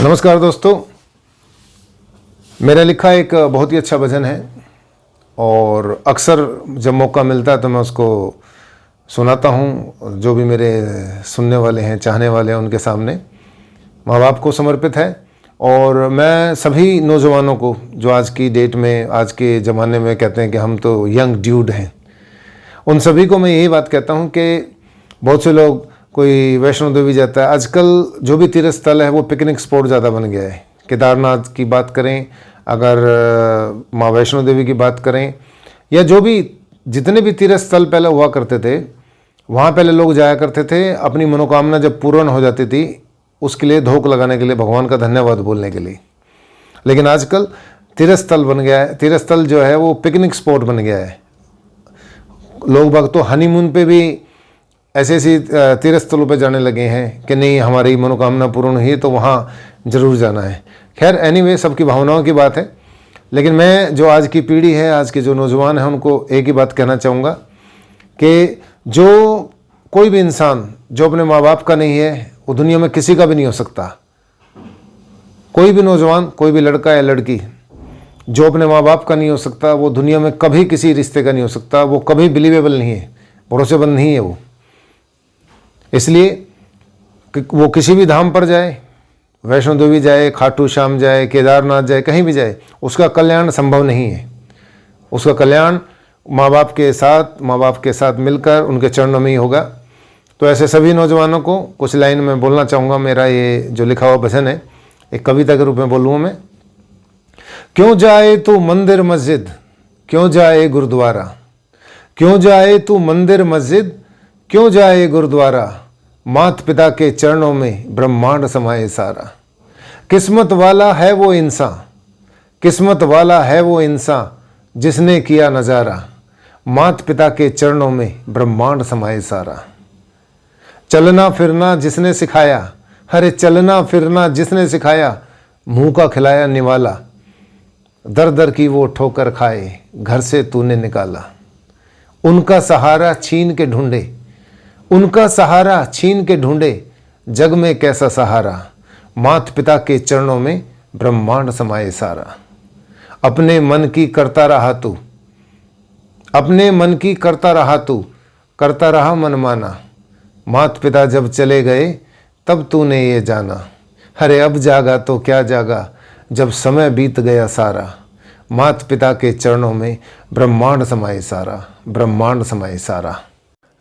नमस्कार दोस्तों, मेरा लिखा एक बहुत ही अच्छा भजन है और अक्सर जब मौका मिलता है तो मैं उसको सुनाता हूँ। जो भी मेरे सुनने वाले हैं, चाहने वाले हैं, उनके सामने माँ बाप को समर्पित है। और मैं सभी नौजवानों को जो आज की डेट में, आज के ज़माने में कहते हैं कि हम तो यंग ड्यूड हैं, उन सभी को मैं यही बात कहता हूँ कि बहुत से लोग, कोई वैष्णो देवी जाता है। आजकल जो भी तीर्थ स्थल है वो पिकनिक स्पॉट ज़्यादा बन गया है। केदारनाथ की बात करें, अगर माँ वैष्णो देवी की बात करें, या जो भी जितने भी तीर्थ स्थल पहले हुआ करते थे, वहाँ पहले लोग जाया करते थे अपनी मनोकामना जब पूर्ण हो जाती थी उसके लिए धोख लगाने के लिए, भगवान का धन्यवाद बोलने के लिए। लेकिन आजकल तीर्थ स्थल बन गया है, तीर्थ स्थल जो है वो पिकनिक स्पॉट बन गया है। लोग बाग तो हनीमून पे भी ऐसे ऐसी तीर्थ स्थलों पे जाने लगे हैं कि नहीं, हमारी मनोकामना पूर्ण हुई तो वहाँ ज़रूर जाना है। खैर एनीवे, सबकी भावनाओं की बात है। लेकिन मैं जो आज की पीढ़ी है, आज के जो नौजवान हैं, उनको एक ही बात कहना चाहूँगा कि जो कोई भी इंसान जो अपने माँ बाप का नहीं है वो दुनिया में किसी का भी नहीं हो सकता। कोई भी नौजवान, कोई भी लड़का या लड़की जो अपने माँ बाप का नहीं हो सकता, वो दुनिया में कभी किसी रिश्ते का नहीं हो सकता। वो कभी बिलीवेबल नहीं है, भरोसेमंद नहीं है वो। इसलिए वो किसी भी धाम पर जाए, वैष्णो देवी जाए, खाटू श्याम जाए, केदारनाथ जाए, कहीं भी जाए, उसका कल्याण संभव नहीं है। उसका कल्याण माँ बाप के साथ मिलकर उनके चरणों में ही होगा। तो ऐसे सभी नौजवानों को कुछ लाइन में बोलना चाहूँगा। मेरा ये जो लिखा हुआ भजन है एक कविता के रूप में बोलूँ मैं। क्यों जाए तू मंदिर मस्जिद, क्यों जाए गुरुद्वारा, क्यों जाए तू मंदिर मस्जिद, क्यों जाए गुरुद्वारा, मात पिता के चरणों में ब्रह्मांड समाये सारा। किस्मत वाला है वो इंसान, किस्मत वाला है वो इंसान जिसने किया नजारा, मात पिता के चरणों में ब्रह्मांड समाये सारा। चलना फिरना जिसने सिखाया, अरे चलना फिरना जिसने सिखाया, मुंह का खिलाया निवाला, दर दर की वो ठोकर खाए, घर से तूने निकाला। उनका सहारा छीन के ढूंढे, उनका सहारा छीन के ढूंढे, जग में कैसा सहारा, मात पिता के चरणों में ब्रह्मांड समाये सारा। अपने मन की करता रहा तू, अपने मन की करता रहा तू, करता रहा मनमाना, मात पिता जब चले गए तब तूने ये जाना। अरे अब जागा तो क्या जागा, जब समय बीत गया सारा, मात पिता के चरणों में ब्रह्मांड समाये सारा, ब्रह्मांड समाये सारा।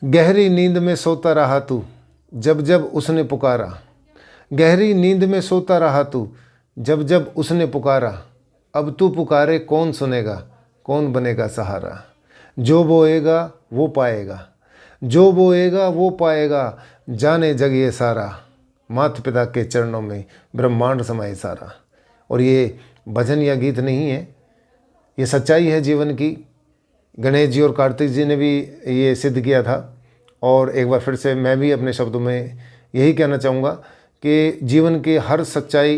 गहरी नींद में सोता रहा तू, जब जब उसने पुकारा, गहरी नींद में सोता रहा तू, जब जब उसने पुकारा। अब तू पुकारे कौन सुनेगा, कौन बनेगा सहारा। जो बोएगा वो पाएगा, जो बोएगा वो पाएगा, जाने जग ये सारा, माता पिता के चरणों में ब्रह्मांड समाये सारा। और ये भजन या गीत नहीं है, ये सच्चाई है जीवन की। गणेश जी और कार्तिक जी ने भी ये सिद्ध किया था। और एक बार फिर से मैं भी अपने शब्दों में यही कहना चाहूँगा कि जीवन की हर सच्चाई,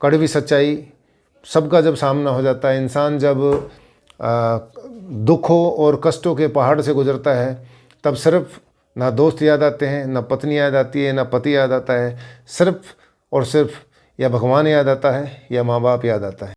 कड़वी सच्चाई, सबका जब सामना हो जाता है, इंसान जब दुखों और कष्टों के पहाड़ से गुजरता है, तब सिर्फ ना दोस्त याद आते हैं, ना पत्नी याद आती है, ना पति याद आता है, सिर्फ और सिर्फ या भगवान याद आता है या माँ बाप याद आता है।